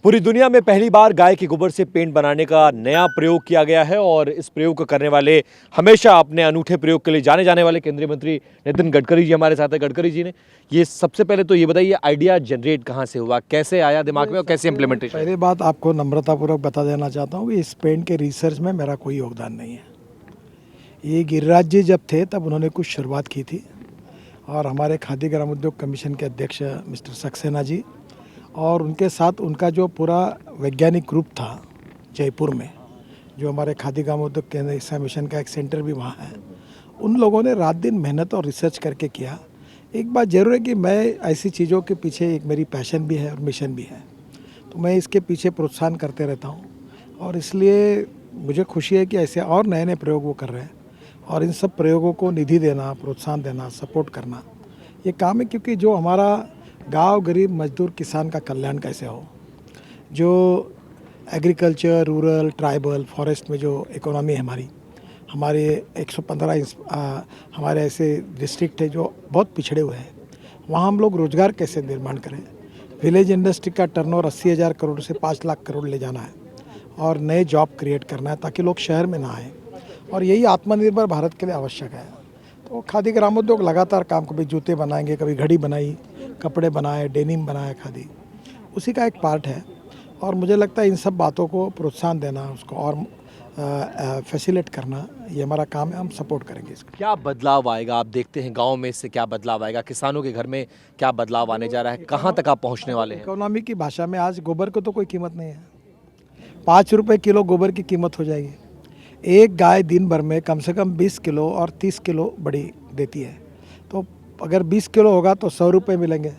पूरी दुनिया में पहली बार गाय के गोबर से पेंट बनाने का नया प्रयोग किया गया है और इस प्रयोग को करने वाले हमेशा अपने अनूठे प्रयोग के लिए जाने जाने वाले केंद्रीय मंत्री नितिन गडकरी जी हमारे साथ है। गडकरी जी ने ये सबसे पहले तो ये बताइए आइडिया जनरेट कहाँ से हुआ, कैसे आया दिमाग में और कैसे इम्प्लीमेंटेशन? पहली बात आपको नम्रतापूर्वक बता देना चाहता हूँ कि इस पेंट के रिसर्च में मेरा कोई योगदान नहीं है। ये गिरिराज जी जब थे तब उन्होंने कुछ शुरुआत की थी और हमारे खादी ग्राम उद्योग कमीशन के अध्यक्ष मिस्टर सक्सेना जी और उनके साथ उनका जो पूरा वैज्ञानिक ग्रुप था जयपुर में, जो हमारे खादी ग्राम उद्योग केंद्र ईसा मिशन का एक सेंटर भी वहाँ है, उन लोगों ने रात दिन मेहनत और रिसर्च करके किया। एक बात ज़रूर है कि मैं ऐसी चीज़ों के पीछे एक मेरी पैशन भी है और मिशन भी है, तो मैं इसके पीछे प्रोत्साहन करते रहता हूँ और इसलिए मुझे खुशी है कि ऐसे और नए नए प्रयोग वो कर रहे हैं और इन सब प्रयोगों को निधि देना, प्रोत्साहन देना, सपोर्ट करना ये काम है। क्योंकि जो हमारा गांव गरीब मजदूर किसान का कल्याण कैसे हो, जो एग्रीकल्चर रूरल ट्राइबल फॉरेस्ट में जो इकोनॉमी है हमारे 115 हमारे ऐसे डिस्ट्रिक्ट है जो बहुत पिछड़े हुए हैं, वहाँ हम लोग रोज़गार कैसे निर्माण करें। विलेज इंडस्ट्री का टर्नओवर 80,000 करोड़ से 5 लाख करोड़ ले जाना है और नए जॉब क्रिएट करना है ताकि लोग शहर में ना आए और यही आत्मनिर्भर भारत के लिए आवश्यक है। तो खादी ग्रामोद्योग लगातार काम, कभी जूते बनाएंगे, कभी घड़ी बनाई, कपड़े बनाए, डेनिम बनाए, खादी उसी का एक पार्ट है और मुझे लगता है इन सब बातों को प्रोत्साहन देना, उसको और फैसिलिटेट करना ये हमारा काम है। हम सपोर्ट करेंगे इसको। क्या बदलाव आएगा, आप देखते हैं गाँव में इससे क्या बदलाव आएगा, किसानों के घर में क्या बदलाव आने जा रहा है, कहाँ तक आप पहुँचने वाले हैं? इकोनॉमी की भाषा में आज गोबर को तो कोई कीमत नहीं है। 5 रुपये किलो गोबर की कीमत हो जाएगी। एक गाय दिन भर में कम से कम 20 किलो और 30 किलो बड़ी देती है, तो अगर 20 किलो होगा तो 100 रुपये मिलेंगे,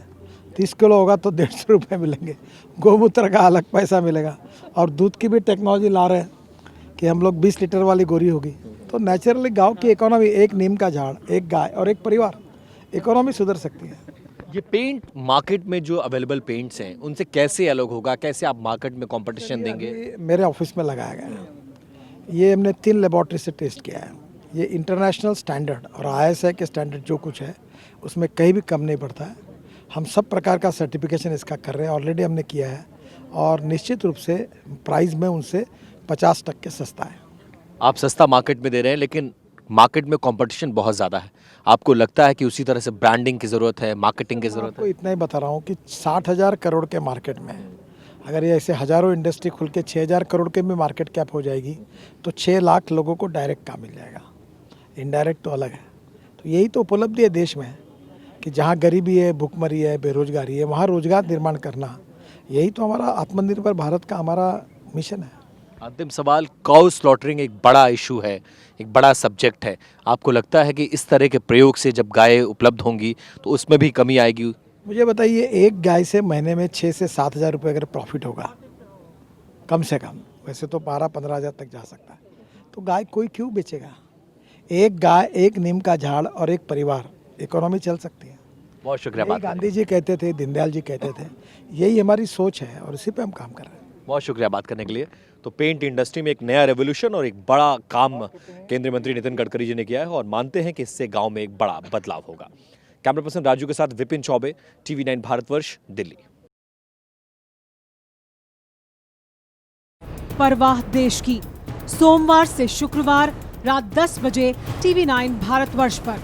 30 किलो होगा तो 150 रुपये मिलेंगे। गोमूत्र का अलग पैसा मिलेगा और दूध की भी टेक्नोलॉजी ला रहे हैं कि हम लोग 20 लीटर वाली गोरी होगी। तो नेचुरली गांव की इकोनॉमी, एक नीम का झाड़, एक गाय और एक परिवार, इकोनॉमी सुधर सकती है। ये पेंट मार्केट में जो अवेलेबल पेंट्स हैं उनसे कैसे अलग होगा, कैसे आप मार्केट में कंपटीशन देंगे? मेरे ऑफिस में लगाया गया है। ये हमने 3 लेबॉर्ट्री से टेस्ट किया है। ये इंटरनेशनल स्टैंडर्ड और ISI के स्टैंडर्ड जो कुछ है उसमें कहीं भी कम नहीं पड़ता है। हम सब प्रकार का सर्टिफिकेशन इसका कर रहे हैं, ऑलरेडी हमने किया है और निश्चित रूप से प्राइस में उनसे 50% सस्ता है। आप सस्ता मार्केट में दे रहे हैं लेकिन मार्केट में कंपटीशन बहुत ज़्यादा है। आपको लगता है कि उसी तरह से ब्रांडिंग की ज़रूरत है, मार्केटिंग की ज़रूरत आपको है? इतना ही बता रहा हूँ कि 60,000 करोड़ के मार्केट में अगर ये ऐसे हज़ारों इंडस्ट्री खुल के 6,000 करोड़ के में मार्केट कैप हो जाएगी तो 6 लाख लोगों को डायरेक्ट काम मिल जाएगा, इनडायरेक्ट तो अलग है। तो यही तो उपलब्धि है देश में कि जहाँ गरीबी है, भूखमरी है, बेरोजगारी है, वहाँ रोजगार निर्माण करना, यही तो हमारा आत्मनिर्भर भारत का हमारा मिशन है। अंतिम सवाल, काउ स्लॉटरिंग एक बड़ा इशू है, एक बड़ा सब्जेक्ट है। आपको लगता है कि इस तरह के प्रयोग से जब गायें उपलब्ध होंगी तो उसमें भी कमी आएगी? मुझे बताइए, एक गाय से महीने में 6 से 7 हज़ार रुपये अगर प्रॉफिट होगा कम से कम, वैसे तो 12-15 हज़ार तक जा सकता है, तो गाय कोई क्यों बेचेगा? एक गाय, एक नीम का झाड़ और एक परिवार, इकोनॉमी चल सकती है। बहुत शुक्रिया। यही गांधी जी कहते थे, दीनदयाल जी कहते थे, यही हमारी सोच है और इसी पे हम काम कर रहे हैं। बहुत शुक्रिया बात करने के लिए। तो पेंट इंडस्ट्री में एक नया रेवोल्यूशन और एक बड़ा काम केंद्रीय मंत्री नितिन गडकरी जी ने किया है और मानते हैं कि इससे गांव में एक बड़ा बदलाव होगा। कैमरा पर्सन राजू के साथ विपिन चौबे, TV9 भारतवर्ष, दिल्ली। परवाह देश की, सोमवार से शुक्रवार रात 10 बजे TV9 भारतवर्ष पर।